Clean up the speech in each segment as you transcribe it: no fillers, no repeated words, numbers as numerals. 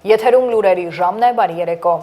Եթերում լուրերի ժամն է, բարի երեկո։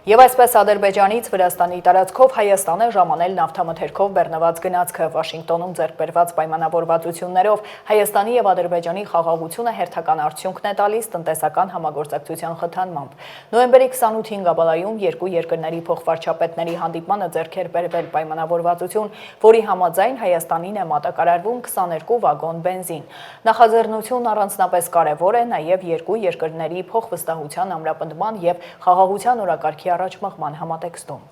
Եվ այսպես Ադրբեջանից Վրաստանի տարածքով Հայաստան է ժամանել նավթամթերքով բեռնված գնացքը Վաշինգտոնում ձեռք բերված պայմանավորվածություններով Հայաստանի եւ Ադրբեջանի խաղաղությունը հերթական արդյունքն է տալիս տնտեսական համագործակցության խթանմամբ։ Նոյեմբերի 28-ին Գաբալայում երկու երկրների փոխվարչապետների հանդիպմանը ձեռք էր բերվել պայմանավորվածություն, որի համաձայն Հայաստանին է մատակարարվում 22 վագոն բենզին։ Նախաձեռնությունն առանձնապես կարևոր է նաեւ երկու երկրների փոխվստահության ամրապնդման եւ խաղաղության օրակարգի առաջմղման համատեքստում։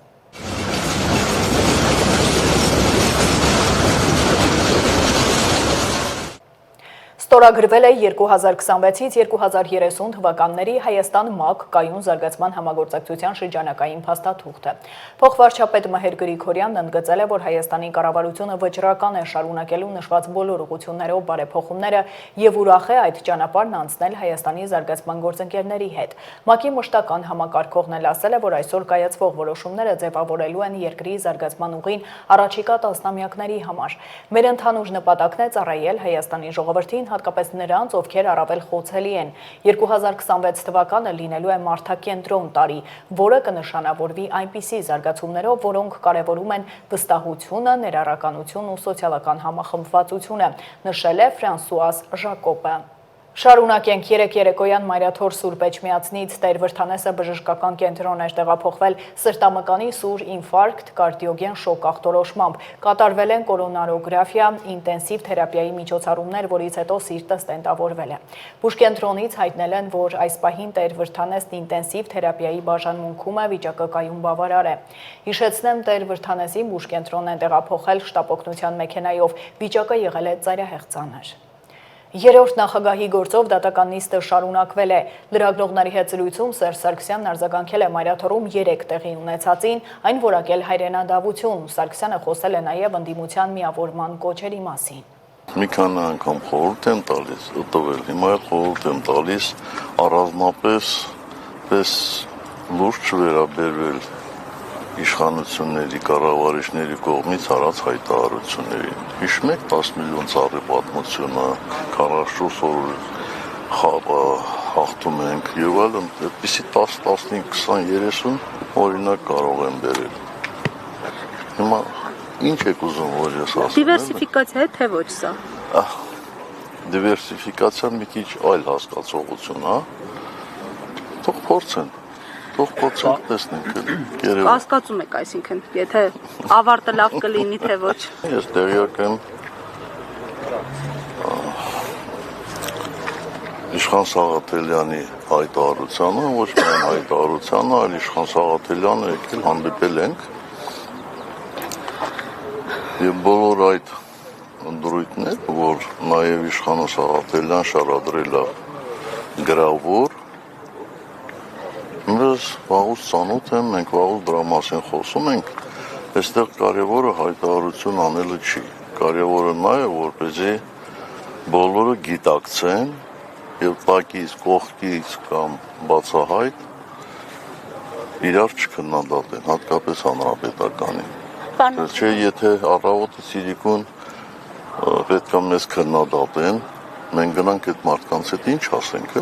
Ստորագրվել է 2026-ից 2030 թվականների Հայաստան-ՄԱԿ կայուն զարգացման համագործակցության շրջանակային փաստաթուղթը։ Փոխվարչապետ Մհեր Գրիգորյանն ընդգծել է, որ Հայաստանի կառավարությունը վճռական է շարունակելու նշված բոլոր ուղղություններով բարեփոխումները եւ ուրախ է այդ ճանապարհն անցնել Հայաստանի զարգացման գործընկերների հետ։ ՄԱԿ-ի մշտական համակարգողն էլ ասել է, որ այսօր կայացվող որոշումները ձևավորելու են երկրի զարգացման ուղին առաջիկա տասնամյակների համար։ Մեր ընդհանուր նպատակն է ծառայել Հայաստանի ժողովրդին, հատկապես նրանց, ովքեր առավել խոցելի են։ 2026 թվականը լինելու է մարդակենտրոն տարի, որը կնշանավորվի այնպիսի զարգացումներով, որոնք կարևորում են վստահությունը, ներառականություն ու սոցիալական համախմբվածությունը, նշել է Ֆրանսուազ Ժակոբը։ Շարունակենք երեք երեկոյան Մայրաթոր Սուրբ Էջմիածնից Տեր Վրդանեսը բժշկական կենտրոն էր տեղափոխվել սրտամկանի սուր ինֆարկտ կարդիոգեն շոկ ախտորոշմամբ։ Կատարվել են կորոնարոգրաֆիա, ինտենսիվ թերապիայի միջոցառումներ, որից հետո սիրտը ստենտավորվել է։ Բուժկենտրոնից հայտնել են, որ այս պահին Տեր Վրդանեսն ինտենսիվ թերապիայի բաժանմունքում է, վիճակը կայուն բավարար է։ Հիշեցնեմ, Տեր Վրդանեսին բուժկենտրոն են տեղափոխել շտապօգնության մեքենայով, վիճակը եղել է ծայրահեղ ծանր։ Երրորդ նախագահի գործով դատական նիստը շարունակվել է։ Լրագրողների հետ զրույցում Սերժ Սարգսյանն արձագանքել է Մայրաթորում 3 տեղի ունեցածին, այն որակել հայրենադավություն։ Սարգսյանը խոսել է նաև ընդդիմության միավորման կոչերի մասին։ Մի քանի անգամ խորհուրդ եմ տալիս, ուտվել, հիմա էլ խորհուրդ եմ տալիս առանձնապես պես լուրջ չվերաբերվել իշխանությունների, կառավարիչների կողմից արած հայտարարություններին։ Հիշում եք 10 միլիոն ծառի պատմությունը, 44 օր խաղը հաղթում ենք եւ այլն, այդպիսի 10, 15, 20, 30 օրինակ կարող եմ բերել։ Հիմա ինչ եք ուզում, որ ես ասեմ։ Դիվերսիֆիկացիա է թե ոչ սա։ Դիվերսիֆիկացիան մի քիչ այլ հասկացողություն, հա։ Թող փորձեն։ Թող փորձենք տեսնենք։ Կասկածում եք, այսինքն, եթե ավարտը լավ կլինի, թե ոչ։ Ես տեղյակ եմ Իշխան Սաղաթելյանի հայտարարությանը, ոչ միայն հայտարարությանը, այլ Իշխան Սաղաթելյանը եկել հանդիպել ենք եւ բոլոր այդ դրույթները, որ նաեւ Իշխան Սաղաթելյան շարադրել է գրավոր, Ես վաղուց ծանոթ եմ, մենք վաղուց դրա մասին խոսում ենք, այստեղ կարևորը հայտարարություն անելը չի, կարևորը նա է, որպեսզի բոլորը գիտակցեն եւ տակից, կողքից կամ բացահայտ իրար չքննադատեն, հատկապես հանրապետականին։ Չէ, եթե առավոտը Սիրիկուն պետք է մեզ քննադատեն, մենք գնանք այդ մարդկանց հետ ինչ ասենք,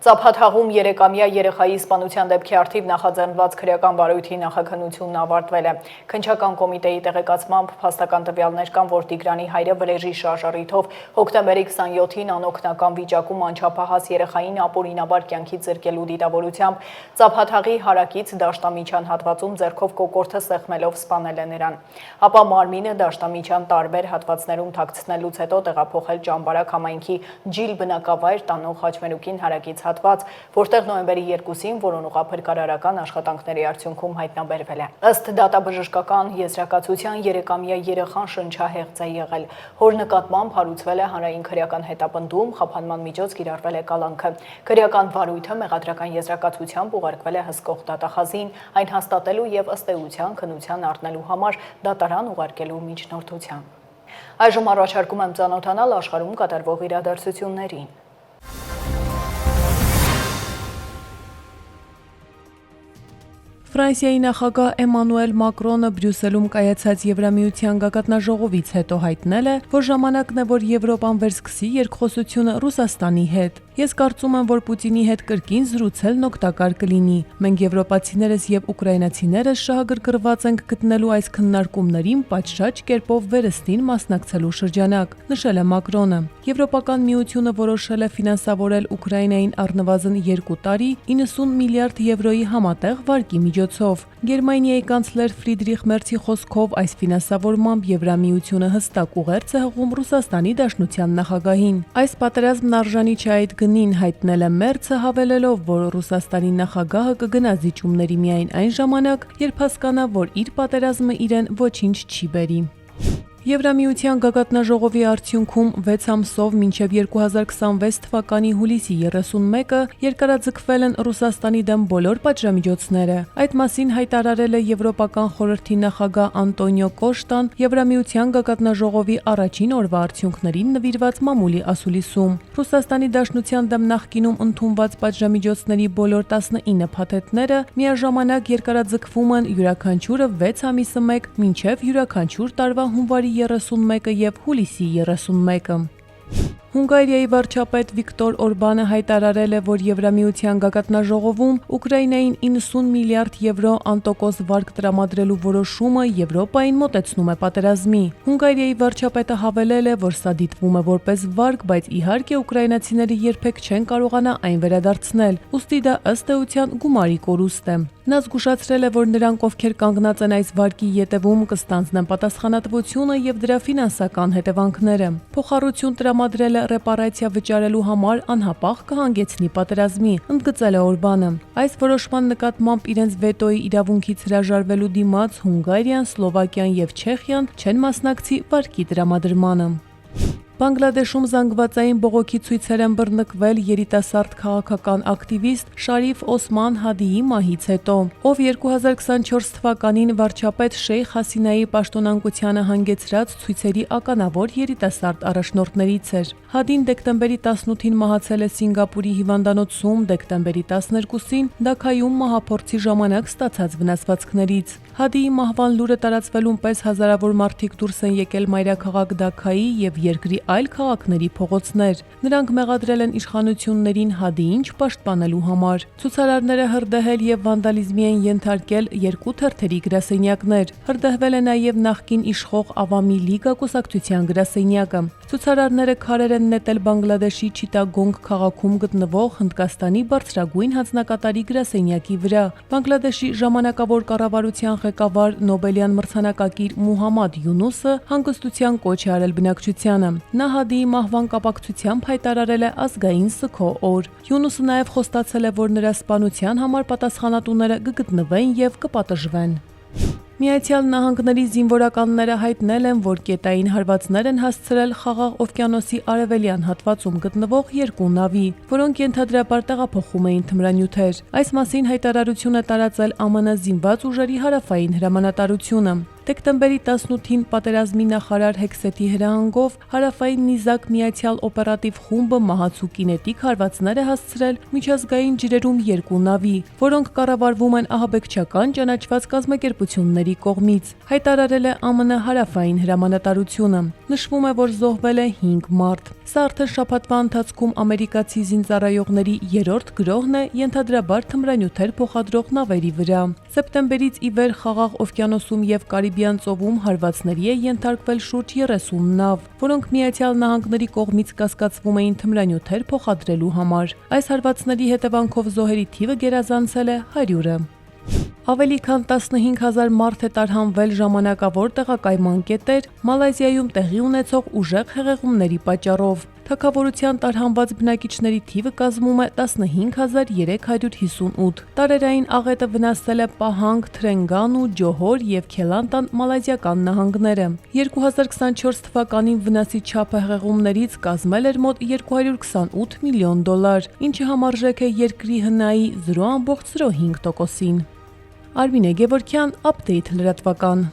Ծափաթաղում 3-ամյա երեխայի սպանության դեպքի առթիվ նախաձեռնված քրեական բարույթի նախաքննությունն ավարտվել է։ Քննչական կոմիտեի տեղեկացմամբ փաստական տվյալներ կան, որ Տիգրանի հայրը վրեժի շարժառիթով հոկտեմբերի 27-ին անօգնական վիճակում անչափահաս երեխային ապօրինաբար կյանքից զրկելու դիտավորությամբ Ծափաթաղի հարակից դաշտամիջյան հատվածում ձեռքով կոկորդը սեղմելով սպանել է նրան։ Ապա մարմինը դաշտամիջյան տարբեր հատվածներում թաքցնելուց հետո տեղափոխել Ճամբարակ համայնքի Ջիլ բնակավայր տանող Խաչմերուկին հարակից որտեղ նոյեմբերի 2-ին որոնուղափրկարարական աշխատանքների արդյունքում հայտնաբերվել է։ Ըստ դատաբժշկական եզրակացության 3-ամյա երեխան շնչահեղձ է եղել։ Հոր նկատմամբ հարուցվել է հանրային քրեական հետապնդում, խափանման միջոց կիրառվել է կալանքը։ Քրեական վարույթը մեղադրական եզրակացությամբ ուղարկվել է հսկող դատախազին, այն հաստատելու եւ ըստ էության քննության առնելու համար դատարան ուղարկելու միջնորդության։ Այժմ առաջարկում եմ ծանոթանալ աշխարհում կատարվող իրադարձություններին։ Ֆրանսիայի նախագահ Էմանուել Մակրոնը Բրյուսելում կայացած Եվրամիության գագաթնաժողովից հետո հայտնել է, որ ժամանակն է, որ Եվրոպան վերսկսի երկխոսությունը Ռուսաստանի հետ։ Ես կարծում եմ, որ Պուտինի հետ կրկին զրուցելն օգտակար կլինի։ Մենք եվրոպացիներս եւ ուկրաինացիներս շահագրգռված ենք գտնելու այս քննարկումներին պատշաճ կերպով վերստին մասնակցելու շրջանակ, նշել է Մակրոնը։ Եվրոպական միությունը որոշել է ֆինանսավորել Ուկրաինային առնվազն 2 տարի 90 միլիարդ եվրոյի համատեղ վարկի միջոցով։ Գերմանիայի կանցլեր Ֆրիդրիխ Մերցի խոսքով այս ֆինանսավորմամբ Եվրամիությունը հստակ ուղերձ է հղում Ռուսաստանի Դաշնության նախագահին։ Այս պատերազմն արժանի չէ այդ գնին, հայտնել է Մերցը, հավելելով, որ Ռուսաստանի նախագահը կգնա զիջումների միայն այն ժամանակ, երբ հասկանա, որ իր պատերազմը իրեն ոչինչ չի բերի։ Եվրամիության գագաթնաժողովի արդյունքում 6 ամսով մինչև 2026 թվականի հուլիսի 31-ը երկարաձգվել են Ռուսաստանի դեմ բոլոր պատժամիջոցները։ Այդ մասին հայտարարել է Եվրոպական խորհրդի նախագահ Անտոնիո Կոշտան Եվրամիության գագաթնաժողովի առաջին օրվա արդյունքներին նվիրված մամուլի ասուլիսում։ Ռուսաստանի Դաշնության դեմ նախկինում ընդունված պատժամիջոցների բոլոր 19 փաթեթները միաժամանակ երկարաձգվում են յուրաքանչյուրը 6 ամիսը մեկ մինչև յուրաքանչյուր տարվա հունվարի 31-ը եւ հուլիսի 31-ը։ Հունգարիայի վարչապետ Վիկտոր Օրբանը հայտարարել է, որ Եվրամիության գագաթնաժողովում Ուկրաինային 90 միլիարդ եվրո անտոկոս վարկ տրամադրելու որոշումը Եվրոպային մոտեցնում է պատերազմի։ Հունգարիայի վարչապետը հավելել է, որ սա դիտվում է որպես վարկ, բայց իհարկե ուկրաինացիները երբեք չեն կարողանա այն վերադարձնել, ուստի դա ըստ էության գումարի կորուստ է։ Նա զգուշացրել է, որ նրանք, ովքեր կանգնած են այս վարկի ետևում, կստանձնեն պատասխանատվությունը եւ դրա ֆինանսական հետևանքները։ Փոխառություն տրամադրելը ռեպարացիա վճարելու համար անհապաղ կհանգեցնի պատերազմի, ընդգծել է Օրբանը։ Այս որոշման նկատմամբ իրենց վետոյի իրավունքից հրաժարվելու դիմաց Հունգարիան, Սլովակիան եւ Չեխիան չեն մասնակցի վարկի տրամադրմանը։ Բանգլադեշում զանգվածային բողոքի ցույցեր են բռնկվել երիտասարդ քաղաքական ակտիվիստ Շարիֆ Օսման Հադիի մահից հետո, ով 2024 թվականին վարչապետ Շեյխ Հասինայի պաշտոնանկությանը հանգեցրած ցույցերի ականավոր երիտասարդ առաջնորդներից էր։ Հադին դեկտեմբերի 18-ին մահացել է Սինգապուրի հիվանդանոցում, դեկտեմբերի 12-ին Դաքայում մահափորձի ժամանակ ստացած վնասվածքներից։ Հադիի մահվան լուրը տարածվելուն պես հազարավոր մարդիկ դուրս են եկել մայրաքաղաք Դաքայի եւ երկրի այլ քաղաքների փողոցներ։ Նրանք մեղադրել են իշխանություններին Հադիին չպաշտպանելու համար։ Ցուցարարները հրդեհել եւ վանդալիզմի են ենթարկել 2 թերթերի գրասենյակներ։ Հրդեհվել է նաեւ նախկին իշխող Ավամի լիգա կուսակցության գրասենյակը։ Ցուցարարները քարեր են նետել Բանգլադեշի Չիտագոնգ քաղաքում գտնվող Հնդկաստանի բարձրագույն հանձնակատարի գրասենյակի վրա։ Բանգլադեշի ժամանակավոր կառավարության ղեկավար Նոբելյան մրցանակակիր Մուհամմադ Յունուսը հանգստության կոչ է արել բնակչությանը։ Նա Հադիի մահվան կապակցությամբ հայտարարել է ազգային սգո օր։ Յունուսը նաև խոստացել է, որ նրա սպանության համար պատասխանատուները կգտնվեն եւ կպատժվեն։ Միացյալ Նահանգների զինվորականները հայտնել են, որ կետային հարվածներ են հասցրել Խաղաղ օվկիանոսի արևելյան հատվածում գտնվող 2 նավի, որոնք ենթադրաբար տեղափոխում էին թմրանյութեր։ Այս մասին հայտարարություն է տարածել ԱՄՆ զինված ուժերի հարավային հրամանատարությունը։ Դեկտեմբերի 18-ին պատերազմի նախարար Հեքսեթի հրահանգով հարավային նիզակ միացյալ օպերատիվ խումբը մահացու կինետիկ հարվածներ է հասցրել միջազգային ջրերում 2 նավի, որոնք կառավարվում են ահաբեկչական ճանաչված կազմակերպությունների կողմից, հայտարարել է ԱՄՆ հարավային հրամանատարությունը։ Նշվում է, որ զոհվել է 5 մարդ։ Սա արդեն շաբաթվա ընթացքում ամերիկացի զինծառայողների 3-րդ գրոհն է ենթադրաբար թմրանյութեր փոխադրող նավերի վրա։ Սեպտեմբերից ի վեր Խաղաղ օվկիանոսում եւ Կարիբյան ծովում հարվածների է ենթարկվել շուրջ 30 նավ, որոնք Միացյալ Նահանգների կողմից կասկածվում էին թմրանյութեր փոխադրելու համար։ Այս հարվածների հետևանքով զոհերի թիվը գերազանցել է 100-ը։ Ավելի քան 15000 մարդ է տարհանվել ժամանակավոր տեղակայման կետեր Մալայզիայում տեղի ունեցող ուժեղ հեղեղումների պատճառով։ Թագավորության տարհանված բնակիչների թիվը կազմում է 15358։ Տարերային աղետը վնասել է Պահանգ, Թրենգանու, Ջոհոր եւ Քելանտան մալայզիական նահանգները։ 2024 թվականին վնասի չափը հեղեղումներից կազմել էր մոտ $228 միլիոն, ինչը համարժեք է երկրի ՀՆԱ-ի 0.05%-ին։ Արմինե Գևորգյան, Update լրատվական։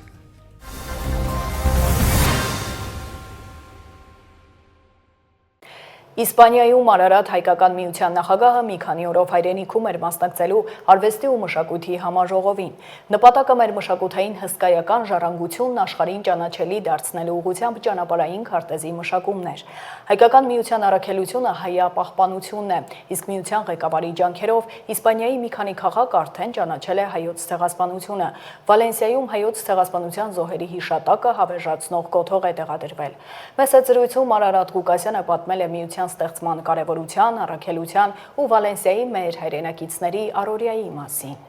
Իսպանիայում Արարատ հայկական միության նախագահը մի քանի օրով հայրենիքում էր մասնակցելու արվեստի ու մշակույթի համաժողովին։ Նպատակը մեր մշակութային հսկայական ժառանգությունն աշխարհին ճանաչելի դարձնելու ուղղությամբ ճանապարհային քարտեզի մշակումն էր։ Հայկական միության առաքելությունը հայապահպանությունն է, իսկ միության ղեկավարի ջանքերով Իսպանիայի մի քանի քաղաք արդեն ճանաչել է հայոց ցեղասպանությունը։ Վալենսիայում հայոց ցեղասպանության զոհերի հիշատակը հավերժացնող կոթող է տեղադրվել։ Մեծ զրույցում Արարատ Ղուկասյանը պատմել է միության ստեղծման կարևորության, առաքելության ու Վալենսիայի մեր հայրենակիցների առօրյայի մասին։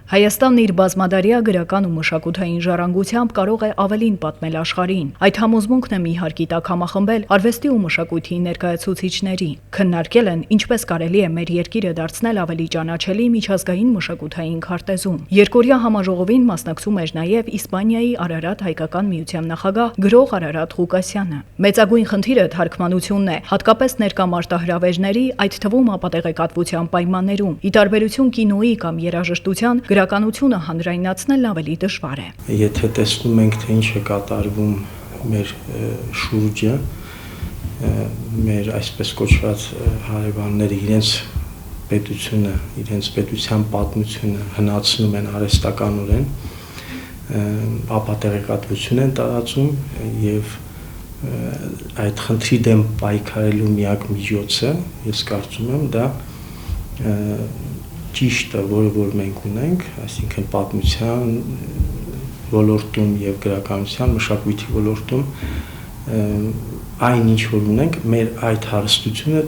Հայաստանն իր բազմադարյա գրական ու մշակութային ժառանգությամբ կարող է ավելին պատմել աշխարհին։ Այդ համոզմունքն է մի հարկի տակ համախմբել արվեստի ու մշակույթի ներկայացուցիչների։ Քննարկել են ինչպես կարելի է մեր երկիրը դարձնել ավելի ճանաչելի միջազգային մշակութային քարտեզում։ Երկօրյա համաժողովին մասնակցում էր նաև Իսպանիայի Արարատ հայկական միության նախագահ գրող Արարատ Ղուկասյանը։ Մեծագույն խնդիրը թարգմանությունն է, հատկապես ներկա մարտահրավերների, այդ թվում ապատեղեկատվության պայմաններում։ Ի տարբերություն կինոյի կամ երաժշտության, գրականությունը հանրայնացնելն ավելի դժվար է։ Եթե տեսնում ենք, թե ինչ է կատարվում մեր շուրջը, մեր այսպես կոչված հարևանները իրենց պետությունը, իրենց պետության պատմությունը հնացնում են արհեստականորեն, ապատեղեկատվություն են տարածում եւ այդ խնդրի դեմ պայքարելու միակ միջոցը, ես կարծում եմ, դա ճիշտը, որ մենք ունենք, այսինքն պատմության ոլորտում եւ գրականության, մշակույթի ոլորտում այն ինչ որ ունենք, մեր այդ հարստությունը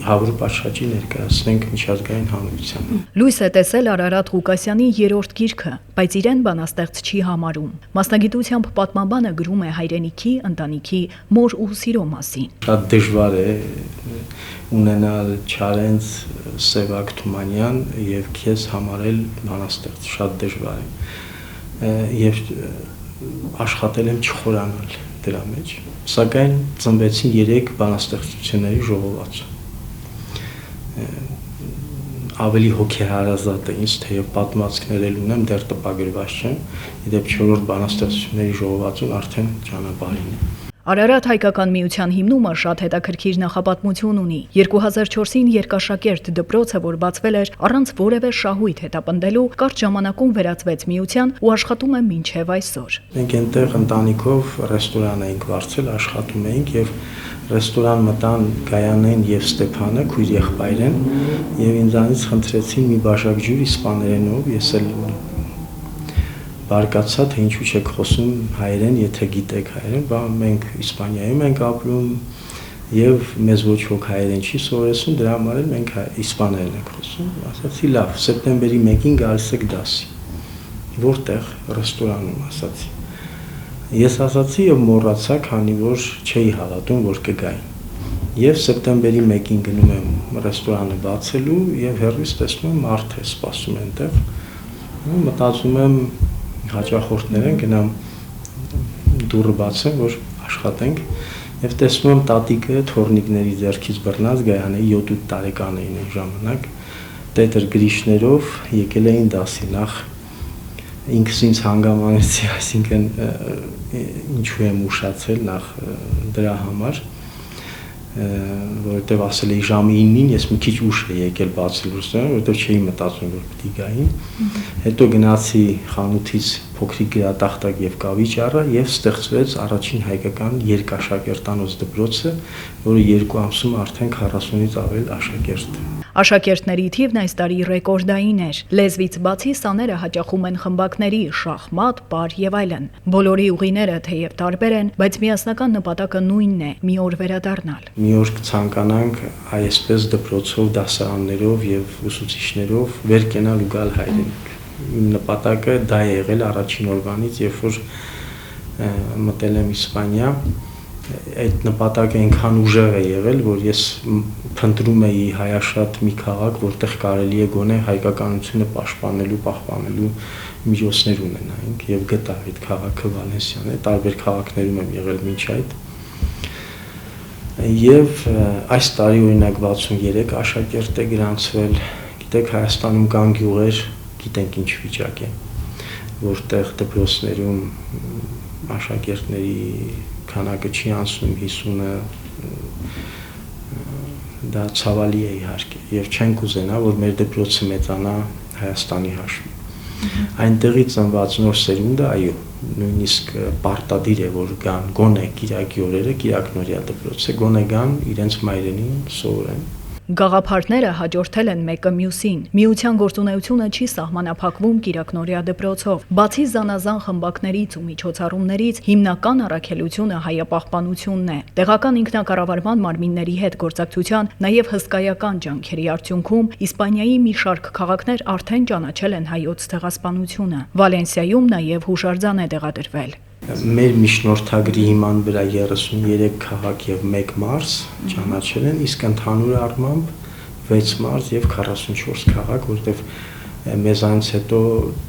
հավուր պատշաճի ներկայացնենք միջազգային հանրությանը։ Լույս է տեսել Արարատ Ղուկասյանի երրորդ գիրքը, բայց իրեն բանաստեղծ չի համարում։ Մասնագիտությամբ պատմաբանը գրում է հայրենիքի, ընտանիքի, մոր ու սիրո մասին։ Շատ դժվար է ունենալ Չարենց, Սևակ Թումանյան եւ քեզ համարել բանաստեղծ, շատ դժվար է։ Եվ աշխատել եմ չխորանալ դրա մեջ, սակայն ծնվեցին 3 բանաստեղծությունների ժողովածու։ Ավելի հոգեհարազատ է ինձ, թեև պատմվածքներ էլ ունեմ, դեռ տպագրված չեմ, իդեպ 4-րդ բանաստեղծությունների ժողովածուն արդեն ճանապարհին է։ Արարատ հայկական միության հիմնումը շատ հետաքրքիր նախապատմություն ունի։ 2004-ին երկաշակերտ դպրոցը, որ բացվել էր առանց որևէ շահույթ հետապնդելու, կարճ ժամանակում վերածվեց միության ու աշխատում է մինչև այսօր։ Մենք այնտեղ ընտանիքով ռեստորան էինք վարձել, աշխատում էինք եւ ռեստորան մտան Գայանեն եւ Ստեփանը, քույր եղբայր են, եւ ինձանից խնդրեցին մի բաժակ ջուր իսպաներենով, ես էլ բարկացա, թե ինչու չեք խոսում հայերեն, եթե գիտեք հայերեն, բա մենք Իսպանիայում ենք ապրում եւ մեզ ոչ ոք հայերեն չի սովորեցնում, դրա համար էլ մենք իսպաներեն ենք խոսում։ Ասացի լավ, սեպտեմբերի 1-ին գալիս եք դասի։ Որտեղ ռեստորանում ասացի։ Ես ասացի եւ մոռացա, քանի որ չէի հավատում, որ կգային։ Եվ սեպտեմբերի 1-ին գնում եմ ռեստորանը բացելու եւ հեռվից տեսնում եմ մարդ է սպասում այնտեղ։ Մտածում եմ հաճախորդներ են, գնամ դուռը բացեմ, որ աշխատենք եւ տեսնում եմ տատիկը թորնիկների ձեռքից բռնած Գայանեի 7-8 տարեկան էին այն ժամանակ, տետր գրիշներով եկել էին դասի, նախ ինքս ինձ հանգամանեցի, այսինքն ինչու եմ ուշացել նախ դրա համար, որովհետև ասել էի ժամը 9-ին ես մի քիչ ուշ էի եկել բացել ռեստորանը, որովհետև չէի մտածում, որ պիտի գային։ Հետո գնացի խանութից փոքրիկ գրատախտակ եւ կավիճ առա եւ ստեղծվեց առաջին հայկական երկաշակերտանոց դպրոցը, որը 2 ամսում արդեն 40-ից ավել աշակերտ։ Աշակերտների թիվն այս տարի ռեկորդային էր։ Լեզվից բացի սաները հաճախում են խմբակների, շախմատ, պար եւ այլն։ Բոլորի ուղիները թեև տարբեր են, բայց միասնական նպատակը նույնն է՝ մի օր վերադառնալ։ Մի օր կցանկանանք այսպես դպրոցով, դասարաններով եւ ուսուցիչներով վեր կենալ ու գալ հայրենիք։ Նպատակը դա է եղել առաջին օրվանից, երբ որ մտել եմ Իսպանիա, այդ նպատակը այնքան ուժեղ է եղել, որ ես փնտրում էի հայաշատ մի քաղաք, որտեղ կարելի է գոնե հայկականությունը պահպանելու միջոցներ ունենայինք եւ գտա այդ քաղաքը Վալենսիան է, տարբեր քաղաքներում եմ եղել մինչ այդ։ Եվ այս տարի օրինակ 63 աշակերտ է գրանցվել, գիտեք Հայաստանում կան գյուղեր, գիտենք ինչ վիճակ է, որտեղ դպրոցներում աշակերտների քանակը չի անցնում 50-ը, դա ցավալի է իհարկե եւ չենք ուզենա որ մեր դպրոցը մեծանա Հայաստանի հաշվին այնտեղից ծնված նոր սերունդը այո նույնիսկ պարտադիր է որ գան գոնե կիրակի օրերը կիրակնորյա դպրոցը գոնե գան իրենց մայրենին սովորեն Գաղափարները հաջորդել են մեկը մյուսին։ Միության գործունեությունը չի սահմանափակվում Կիրակնորյա դպրոցով։ Բացի զանազան խմբակներից ու միջոցառումներից, հիմնական առաքելությունը հայապահպանությունն է։ Տեղական ինքնակառավարման մարմինների հետ գործակցության, նաև հսկայական ջանքերի արդյունքում Իսպանիայի մի շարք քաղաքներ արդեն ճանաչել են հայոց ցեղասպանությունը։ Վալենսիայում նաև հուշարձան է տեղադրվել։ Մեր միջնորդագրի հիման վրա 33 քաղաք եւ 1 մարզ ճանաչել են, իսկ ընդհանուր առմամբ 6 մարզ եւ 44 քաղաք, որտեղ մեզանից հետո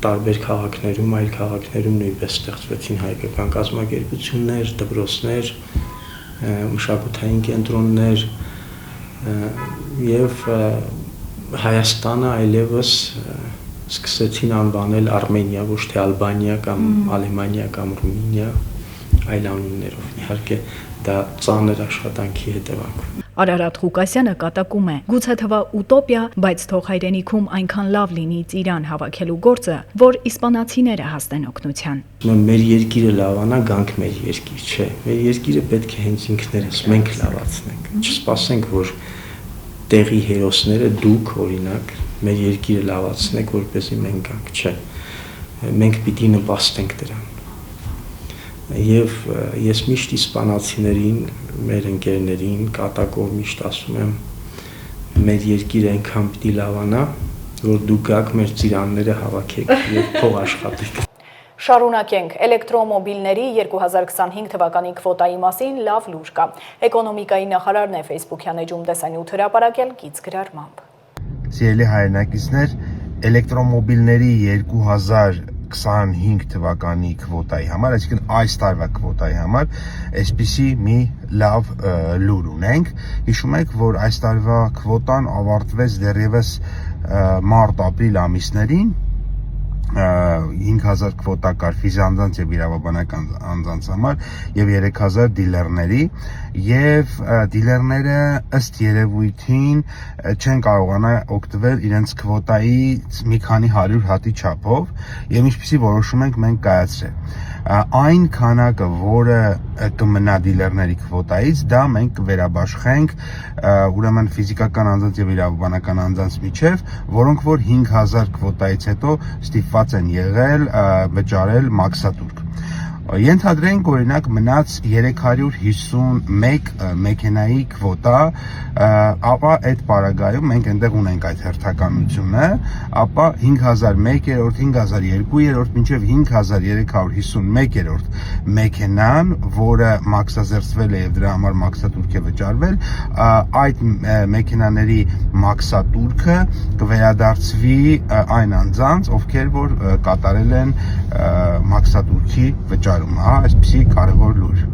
տարբեր քաղաքներում, այլ քաղաքներում նույնպես ստեղծվեցին հայկական կազմակերպություններ, դպրոցներ, մշակութային կենտրոններ եւ Հայաստանը այլևս սկսեցին անվանել Արմենիա, ոչ թե Ալբանիա կամ Ալեմանիա կամ Ռումինիա, այլ անուններով։ Իհարկե դա ծանր աշխատանքի հետևանք։ Արարատ Ղուկասյանը կատակում է. գուցե թվա ուտոպիա, բայց թող հայրենիքում այնքան լավ լինի ծիրան հավաքելու գործը, որ իսպանացիները հասնեն օգնության։ Մեր երկիրը լավանա, գանք մեր երկիր, չէ։ Մեր երկիրը պետք է հենց ինքներս մենք լավացնենք։ Չսպասենք, որ տեղի հերոսները դուք օրինակ մեր երկիրը լավացնեք, որպեսզի մենք գանք, չէ։ Մենք պիտի նպաստենք դրան։ Եվ ես միշտ իսպանացիներին, մեր ընկերներին, կատակով միշտ ասում եմ, մեր երկիրը այնքան պիտի լավանա, որ դուք գաք մեր ծիրանները հավաքեք եւ փող աշխատեք։ Շարունակենք էլեկտրոմոբիլների 2025 թվականի քվոտայի մասին լավ լուր կա։ Էկոնոմիկայի նախարարն է Facebook-յան էջում տեսանյութ հրապարակել գիծ գրառմամբ։ Սիրելի հայրենակիցներ, էլեկտրոմոբիլների 2025 թվականի քվոտայի համար, այսինքն այս տարվա քվոտայի համար, այսպիսի մի լավ լուր ունենք։ Հիշում եք, որ այս տարվա քվոտան ավարտվեց դեռևս մարտ-ապրիլ ամիսներին 5000 քվոտա կար ֆիզիանձանց եւ իրավաբանական անձանց համար եւ 3000 դիլերների եւ դիլերները ըստ երևույթին չեն կարողանա օգտվել իրենց քվոտայից մի քանի 100 հատի չափով եւ ինչպեսի որոշում ենք մենք կայացրել այն քանակը, որը կմնա դիլերների քվոտայից, դա մենք կվերաբաշխենք ուրեմն ֆիզիկական անձանց եւ իրավաբանական անձանց միջև, որոնք որ 5000 քվոտայից հետո ստիպված են եղել վճարել մաքսատուրք։ Ենթադրենք օրինակ մնաց 351 մեքենայի քվոտա, ապա այդ պարագայում մենք այնտեղ ունենք այդ հերթականությունը, ապա 5001-րդ, 5002-րդ, մինչև 5351-րդ մեքենան, որը մաքսազերծվել է եւ դրա համար մաքսատուրք է վճարվել, այդ մեքենաների մաքսատուրքը կվերադարձվի այն անձանց, ովքեր որ կատարել են մաքսատուրքի վճարումը, այսպիսի կարևոր լուր։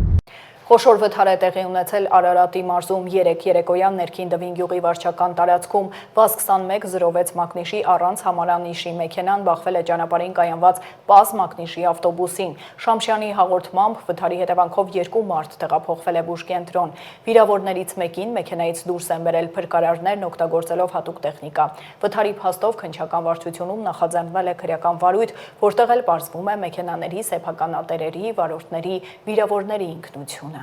Խոշոր վթար է տեղի ունեցել Արարատի մարզում 3 երեկոյան ներքին Դվին գյուղի վարչական տարածքում վազ 2106 մակնիշի առանց համարանիշի մեքենան բախվել է ճանապարհին կայանված պազ մակնիշի ավտոբուսին։ Շամշյանի հաղորդմամբ վթարի հետևանքով 2 մարդ տեղափոխվել է բուժկենտրոն։ Վիրավորներից մեկին մեքենայից դուրս են բերել փրկարարներն օգտագործելով հատուկ տեխնիկա։ Վթարի փաստով քննչական վարչությունում նախաձեռնվել է քրեական վարույթ, որտեղ էլ պարզվում է մեքենաների սեփականատերերի, վարորդների, վիրավորների ինքնությունը։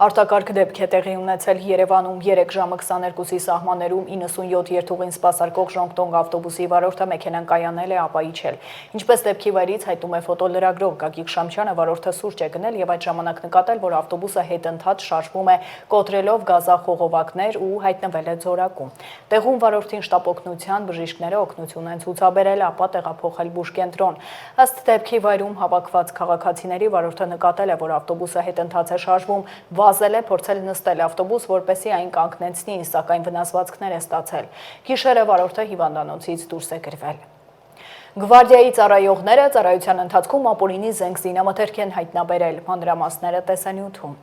Արտակարգ դեպք է տեղի ունեցել Երևանում 3 ժամը 22-ի սահմաններում 97 երթուղին սպասարկող Ժոնգտոնգ ավտոբուսի վարորդը մեքենան կայանել է ապայիչել։ Ինչպես դեպքի վայրից հայտնում է ֆոտոլրագրող Գագիկ Շամչյանը, վարորդը սուրճ է գնել եւ այդ ժամանակ նկատել, որ ավտոբուսը հետընթաց շարժվում է կոտրելով գազախողովակներ ու հայտնվել է ձորակում։ Տեղում վարորդին շտապ օգնության բժիշկները օգնություն են ցուցաբերել, ապա տեղափոխել բուժկենտրոն։ Ըստ դեպքի վայրում հավաքված քաղաքացիների վարորդը նկատել է, որ ավտոբուսը հետընթաց է շարժվում, վազել է, փորձել նստել ավտոբուս, որպեսզի այն կանգնեցնի, սակայն վնասվածքներ է ստացել։ Գիշերը վարորդը հիվանդանոցից դուրս է գրվել։ Գվարդիայի ծառայողները ծառայության ընթացքում ապօրինի զենք զինամթերք են հայտնաբերել, մանրամասները տեսանյութում։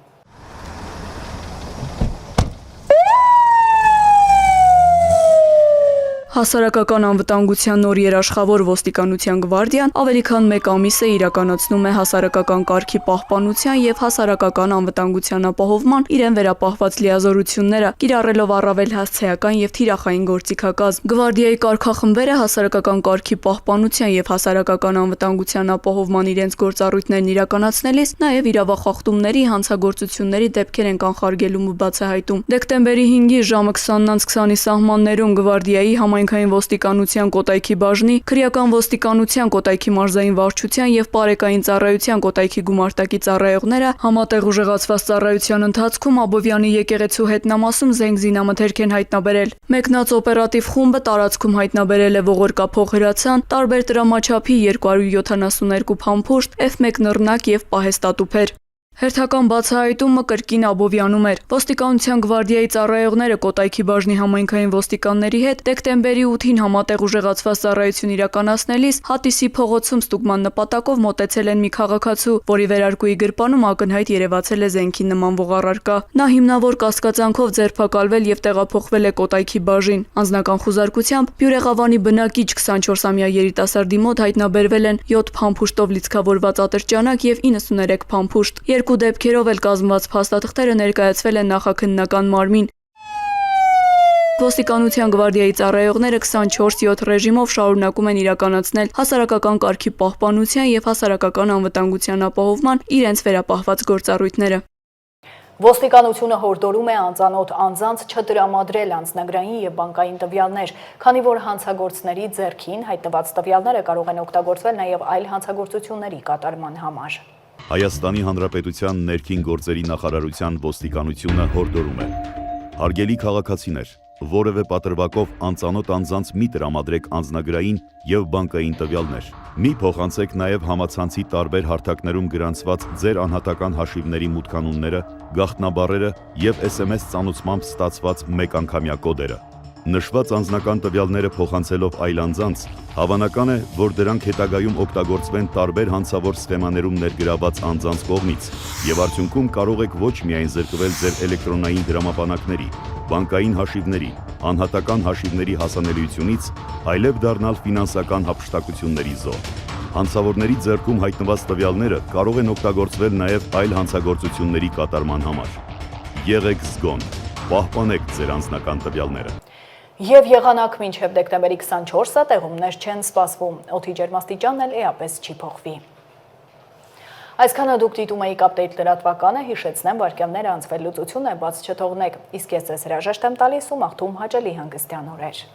Հասարակական անվտանգության նոր երաշխավոր ոստիկանության գվարդիան ավելի քան 1 ամիս է իրականացնում է հասարակական կարգի պահպանության եւ հասարակական անվտանգության ապահովման իրեն վերապահված լիազորությունները, կիրառելով առավել հասցեական եւ թիրախային գործիքակազմ։ Գվարդիայի կարգախմբերը հասարակական կարգի պահպանության եւ հասարակական անվտանգության ապահովման իրենց գործառույթներն իրականացնելիս նաեւ իրավախախտումների, հանցագործությունների դեպքեր են կանխարգելում ու բացահայտում։ Դեկտեմբերի 5-ի ժամը 20:20-ի սահմաններում Գվարդիայի Համայնքային ոստիկանության Կոտայքի բաժնի, քրեական ոստիկանության Կոտայքի մարզային վարչության եւ Պարեկային ծառայության Կոտայքի գումարտակի ծառայողները համատեղ ուժեղացված ծառայության ընթացքում Աբովյանի եկեղեցու հետնամասում զենք զինամթերք են հայտնաբերել։ Մեկնած օպերատիվ խումբը տարածքում հայտնաբերել է ողորկափող հրացան, տարբեր տրամաչափի 272 փամփուշտ, F1 նռնակ եւ պահեստատուփեր։ Հերթական բացահայտումը կրկին Աբովյանում էր։ Ոստիկանության գվարդիայի ծառայողները Կոտայքի բաժնի համայնքային ոստիկանների հետ դեկտեմբերի 8-ին համատեղ ուժեղացված ծառայություն իրականացնելիս Հատիսի փողոցում ստուգման նպատակով մոտեցել են մի քաղաքացու, որի վերարկուի գրպանում ակնհայտ երևացել է զենքի նման ողառարկա։ Նա հիմնավոր կասկածանքով ձերբակալվել եւ տեղափոխվել է Կոտայքի բաժին։ Անձնական խուզարկությամբ Բյուրեղավանի բնակիչ 24-ամյա երիտասարդի մոտ հայտնաբերվել են 7 փամփուշտով լիցքավորված ատրճանակ եւ 93 փամփուշտ։ Երկու դեպքերով էլ կազմված փաստաթղթերը ներկայացվել են նախաքննական մարմին։ Ոստիկանության գվարդիայի ծառայողները 24/7 ռեժիմով շարունակում են իրականացնել հասարակական կարգի պահպանության եւ հասարակական անվտանգության ապահովման իրենց վերապահված գործառույթները։ Ոստիկանությունը հորդորում է անծանոթ անձանց չտրամադրել անձնագրային եւ բանկային տվյալներ, քանի որ հանցագործների ձեռքին հայտնված տվյալները կարող են օգտագործվել նաեւ այլ հանցագործությունների կատարման համար։ Հայաստանի Հանրապետության ներքին գործերի նախարարության ոստիկանությունը հորդորում է. Հարգելի քաղաքացիներ, որևէ պատրվակով անծանոթ անձանց մի տրամադրեք անձնագրային եւ բանկային տվյալներ։ Մի փոխանցեք նաեւ համացանցի տարբեր հարթակներում գրանցված ձեր անհատական հաշիվների մուտքանունները, գաղտնաբառերը եւ SMS ծանուցմամբ ստացված մեկանգամյա կոդերը։ Նշված անձնական տվյալները փոխանցելով այլ անձանց, հավանական է, որ դրանք հետագայում օգտագործվեն տարբեր հանցավոր սխեմաներում ներգրաված անձանց կողմից, եւ արդյունքում կարող եք ոչ միայն զրկվել ձեր էլեկտրոնային դրամապանակների, բանկային հաշիվների, անհատական հաշիվների հասանելիությունից, այլև դառնալ ֆինանսական հափշտակությունների զոհ։ Հանցավորների ձեռքում հայտնված տվյալները կարող են օգտագործվել նաեւ այլ հանցագործությունների կատարման համար։ Եղեք զգոն, պահպանեք ձեր անձնական տվյալները։ Եվ եղանակ մինչև դեկտեմբերի 24-ը տեղումներ չեն սպասվում, օդի ջերմաստիճանն էլ էապես չի փոխվի։ Այսքանը դուք դիտում եք Update լրատվականը, հիշեցնեմ վայրկյանները անցվել լուծություն է, բաց չթողնեք, իսկ ես ձեզ հրաժեշտ եմ տալիս ու մաղթում հաճելի հանգստյան օրեր։